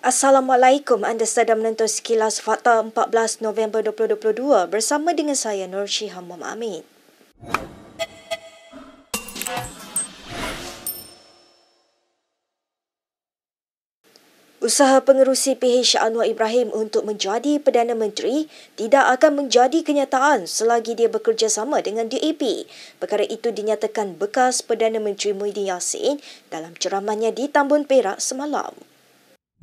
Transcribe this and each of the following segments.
Assalamualaikum, anda sedang menonton Sekilas Fakta 14 November 2022 bersama dengan saya Nur Syihan Muhammad Amin. Usaha pengerusi PH Anwar Ibrahim untuk menjadi Perdana Menteri tidak akan menjadi kenyataan selagi dia bekerjasama dengan DAP. Perkara itu dinyatakan bekas Perdana Menteri Muhyiddin Yassin dalam ceramahnya di Tambun Perak semalam.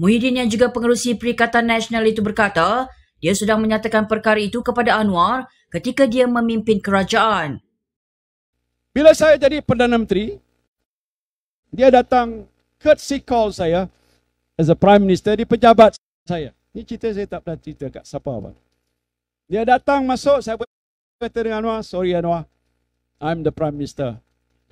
Muhyiddin yang juga pengerusi Perikatan Nasional itu berkata, dia sedang menyatakan perkara itu kepada Anwar ketika dia memimpin kerajaan. Bila saya jadi Perdana Menteri, dia datang courtesy call saya as a Prime Minister di pejabat saya. Ini cerita saya tak pernah cerita kat siapa apa. Dia datang masuk, saya berkata dengan Anwar, sorry Anwar, I'm the Prime Minister.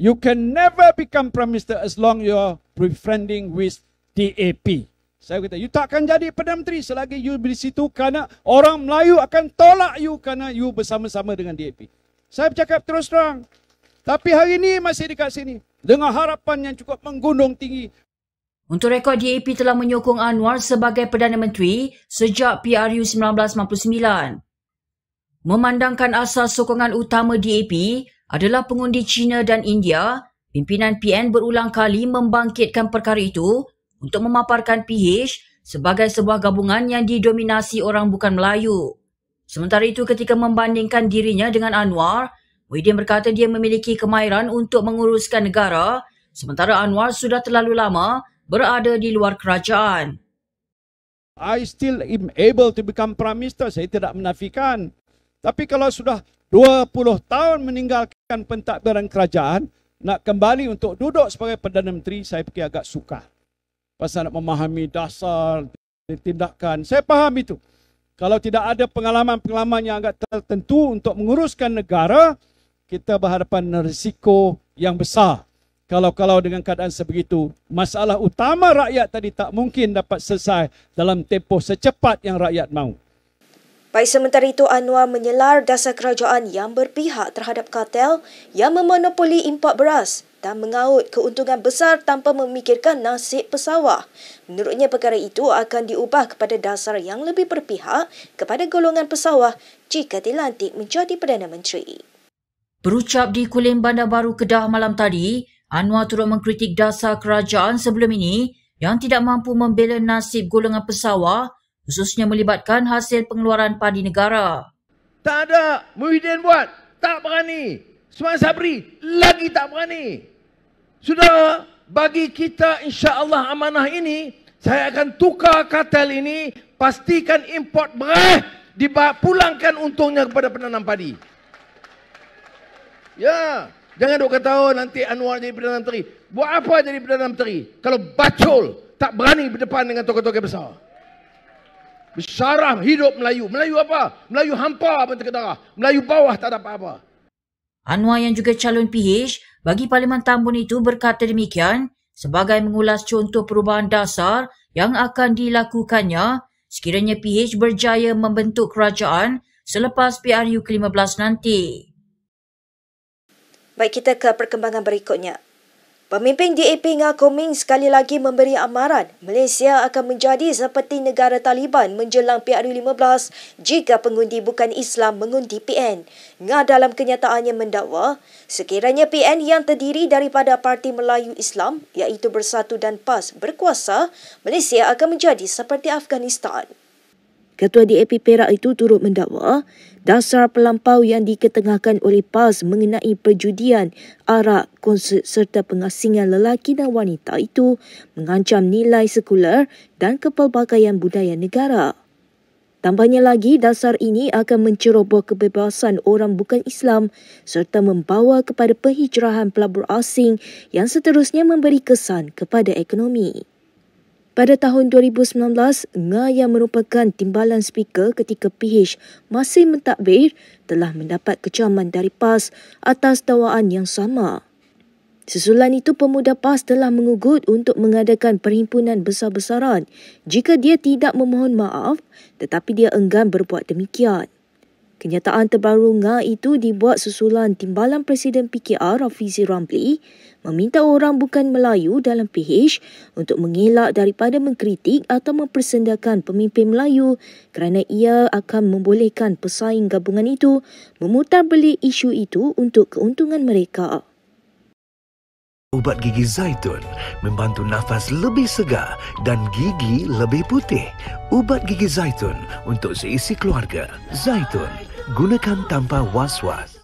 You can never become Prime Minister as long you are befriending with DAP. Saya kata, you tak akan jadi Perdana Menteri selagi you di situ kerana orang Melayu akan tolak you kerana you bersama-sama dengan DAP. Saya bercakap terus terang. Tapi hari ini masih dekat sini dengan harapan yang cukup menggunung tinggi. Untuk rekod, DAP telah menyokong Anwar sebagai Perdana Menteri sejak PRU 1999. Memandangkan asas sokongan utama DAP adalah pengundi China dan India, pimpinan PN berulang kali membangkitkan perkara itu untuk memaparkan PH sebagai sebuah gabungan yang didominasi orang bukan Melayu. Sementara itu, ketika membandingkan dirinya dengan Anwar, Muhyiddin berkata dia memiliki kemahiran untuk menguruskan negara, sementara Anwar sudah terlalu lama berada di luar kerajaan. I still am able to become Prime Minister, saya tidak menafikan. Tapi kalau sudah 20 tahun meninggalkan pentadbiran kerajaan, nak kembali untuk duduk sebagai Perdana Menteri, saya fikir agak sukar. Pasal nak memahami dasar tindakan. Saya faham itu. Kalau tidak ada pengalaman-pengalaman yang agak tertentu untuk menguruskan negara, kita berhadapan dengan risiko yang besar. Kalau dengan keadaan sebegitu, masalah utama rakyat tadi tak mungkin dapat selesai dalam tempoh secepat yang rakyat mahu. Baik, sementara itu Anwar menyelar dasar kerajaan yang berpihak terhadap kartel yang memonopoli import beras dan mengaut keuntungan besar tanpa memikirkan nasib pesawah. Menurutnya, perkara itu akan diubah kepada dasar yang lebih berpihak kepada golongan pesawah jika dilantik menjadi Perdana Menteri. Berucap di Kulim Bandar Baru Kedah malam tadi, Anwar turut mengkritik dasar kerajaan sebelum ini yang tidak mampu membela nasib golongan pesawah, khususnya melibatkan hasil pengeluaran padi negara. Tak ada, Muhyiddin buat, tak berani. Usman Sabri lagi tak berani. Sudah, bagi kita insya-Allah amanah ini, saya akan tukar kartel ini, pastikan import beras dipulangkan untungnya kepada penanam padi. Ya, jangan duk kata nanti Anwar jadi Perdana Menteri. Buat apa jadi Perdana Menteri kalau bacol, tak berani berdepan dengan tokoh-tokoh besar? Bersyarah hidup Melayu. Melayu apa? Melayu hampa bentuk darah. Melayu bawah tak ada apa-apa. Anwar yang juga calon PH bagi Parlimen Tambun itu berkata demikian sebagai mengulas contoh perubahan dasar yang akan dilakukannya sekiranya PH berjaya membentuk kerajaan selepas PRU ke-15 nanti. Baik, kita ke perkembangan berikutnya. Pemimpin DAP Ngah Koming sekali lagi memberi amaran Malaysia akan menjadi seperti negara Taliban menjelang PRU 15 jika pengundi bukan Islam mengundi PN. Ngah dalam kenyataannya mendakwa sekiranya PN yang terdiri daripada Parti Melayu Islam iaitu Bersatu dan PAS berkuasa, Malaysia akan menjadi seperti Afghanistan. Ketua DAP Perak itu turut mendakwa dasar pelampau yang diketengahkan oleh PAS mengenai perjudian, arak, konsert serta pengasingan lelaki dan wanita itu mengancam nilai sekular dan kepelbagaian budaya negara. Tambahnya lagi, dasar ini akan menceroboh kebebasan orang bukan Islam serta membawa kepada penghijrahan pelabur asing yang seterusnya memberi kesan kepada ekonomi. Pada tahun 2019, Ngah yang merupakan timbalan speaker ketika PH masih mentadbir telah mendapat kecaman dari PAS atas dakwaan yang sama. Susulan itu, pemuda PAS telah mengugut untuk mengadakan perhimpunan besar-besaran jika dia tidak memohon maaf, tetapi dia enggan berbuat demikian. Kenyataan terbaru NGA itu dibuat susulan Timbalan Presiden PKR Rafizi Ramli meminta orang bukan Melayu dalam PH untuk mengelak daripada mengkritik atau mempersendakan pemimpin Melayu kerana ia akan membolehkan pesaing gabungan itu memutarbelik isu itu untuk keuntungan mereka. Ubat gigi Zaitun membantu nafas lebih segar dan gigi lebih putih. Ubat gigi Zaitun untuk seisi keluarga. Zaitun, gunakan tanpa was-was.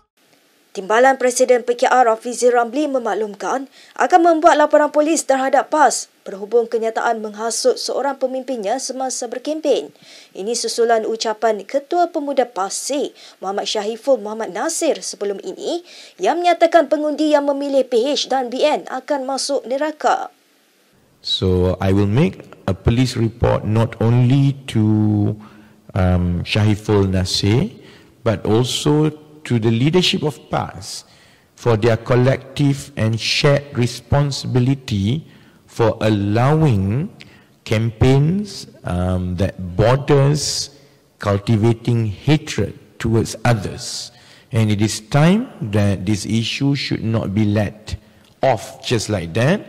Timbalan Presiden PKR Rafizi Ramli memaklumkan akan membuat laporan polis terhadap PAS berhubung kenyataan menghasut seorang pemimpinnya semasa berkempen. Ini susulan ucapan Ketua Pemuda PAS C, Muhammad Syahiful Muhammad Nasir sebelum ini yang menyatakan pengundi yang memilih PH dan BN akan masuk neraka. So I will make a police report not only to Syahiful Nasir but also to the leadership of PAS for their collective and shared responsibility for allowing campaigns that borders cultivating hatred towards others. And it is time that this issue should not be let off just like that.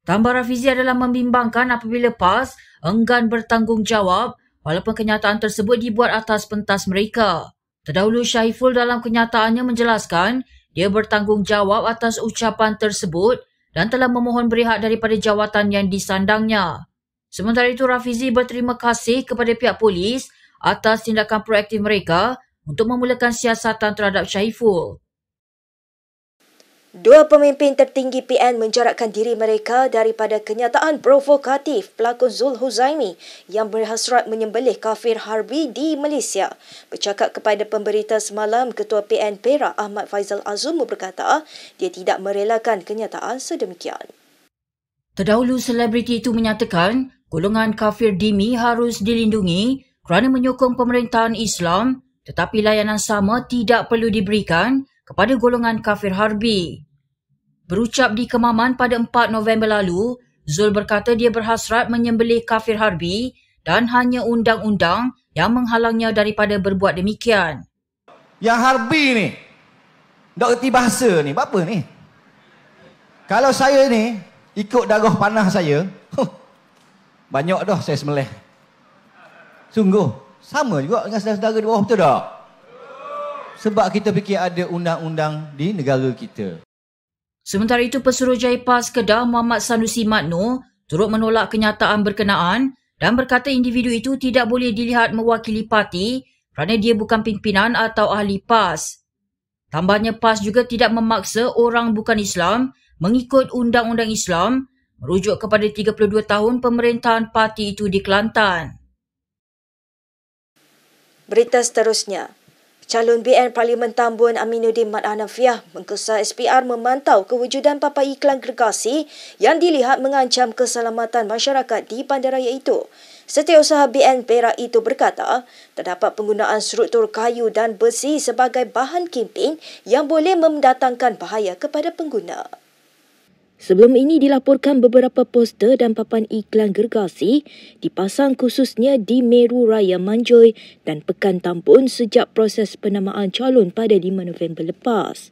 Tambah Rafizi adalah membimbangkan apabila PAS enggan bertanggungjawab walaupun kenyataan tersebut dibuat atas pentas mereka. Terdahulu Syahiful dalam kenyataannya menjelaskan dia bertanggungjawab atas ucapan tersebut dan telah memohon berehat daripada jawatan yang disandangnya. Sementara itu Rafizi berterima kasih kepada pihak polis atas tindakan proaktif mereka untuk memulakan siasatan terhadap Syahiful. Dua pemimpin tertinggi PN menjarakkan diri mereka daripada kenyataan provokatif pelakon Zul Huzaimi yang berhasrat menyembelih kafir harbi di Malaysia. Bercakap kepada pemberita semalam, Ketua PN Perak Ahmad Faizal Azumu berkata dia tidak merelakan kenyataan sedemikian. Terdahulu selebriti itu menyatakan golongan kafir Dimi harus dilindungi kerana menyokong pemerintahan Islam, tetapi layanan sama tidak perlu diberikan kepada golongan kafir harbi. Berucap di Kemaman pada 4 November lalu, Zul berkata dia berhasrat menyembelih kafir harbi dan hanya undang-undang yang menghalangnya daripada berbuat demikian. Yang harbi ni, tak erti bahasa ni, apa ni? Kalau saya ni ikut darah panah saya, banyak dah saya sembelih. Sungguh, sama juga dengan saudara-saudara di bawah, betul tak? Sebab kita fikir ada undang-undang di negara kita. Sementara itu, Pesuruhjaya PAS Kedah Muhammad Sanusi Matno turut menolak kenyataan berkenaan dan berkata individu itu tidak boleh dilihat mewakili parti kerana dia bukan pimpinan atau ahli PAS. Tambahnya, PAS juga tidak memaksa orang bukan Islam mengikut undang-undang Islam merujuk kepada 32 tahun pemerintahan parti itu di Kelantan. Berita seterusnya. Calon BN Parlimen Tambun Aminuddin Mat Hanafiah mengkesah SPR memantau kewujudan papan iklan gergasi yang dilihat mengancam keselamatan masyarakat di bandaraya itu. Setiausaha BN Perak itu berkata, terdapat penggunaan struktur kayu dan besi sebagai bahan kempen yang boleh mendatangkan bahaya kepada pengguna. Sebelum ini dilaporkan beberapa poster dan papan iklan gergasi dipasang khususnya di Meru Raya Manjoy dan Pekan Tambun sejak proses penamaan calon pada 5 November lepas.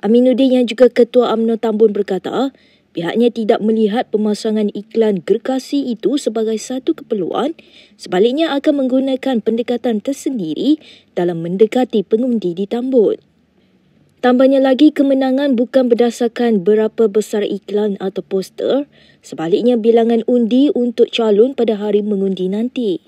Aminuddin yang juga Ketua UMNO Tambun berkata, pihaknya tidak melihat pemasangan iklan gergasi itu sebagai satu keperluan, sebaliknya akan menggunakan pendekatan tersendiri dalam mendekati pengundi di Tambun. Tambahnya lagi, kemenangan bukan berdasarkan berapa besar iklan atau poster, sebaliknya bilangan undi untuk calon pada hari mengundi nanti.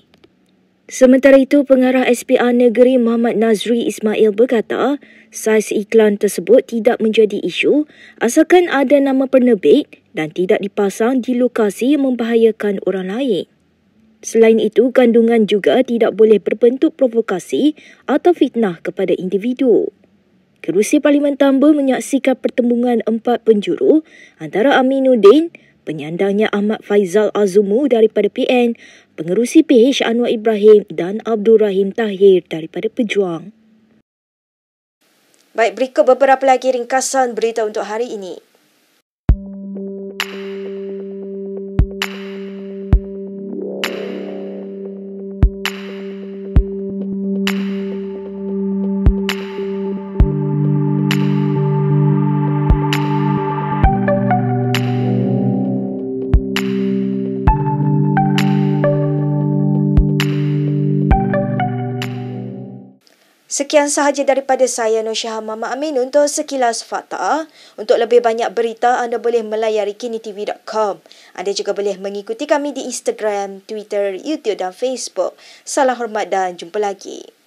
Sementara itu, Pengarah SPR Negeri Muhammad Nazri Ismail berkata, saiz iklan tersebut tidak menjadi isu asalkan ada nama penerbit dan tidak dipasang di lokasi yang membahayakan orang lain. Selain itu, kandungan juga tidak boleh berbentuk provokasi atau fitnah kepada individu. Kerusi Parlimen Tambun menyaksikan pertembungan 4 penjuru antara Aminuddin, penyandangnya Ahmad Faizal Azumu daripada PN, pengerusi PH Anwar Ibrahim dan Abdul Rahim Tahir daripada Pejuang. Baik, berikut beberapa lagi ringkasan berita untuk hari ini. Sekian sahaja daripada saya, Nur Syah Mama Amin untuk Sekilas Fakta. Untuk lebih banyak berita, anda boleh melayari kinitv.com. Anda juga boleh mengikuti kami di Instagram, Twitter, YouTube dan Facebook. Salam hormat dan jumpa lagi.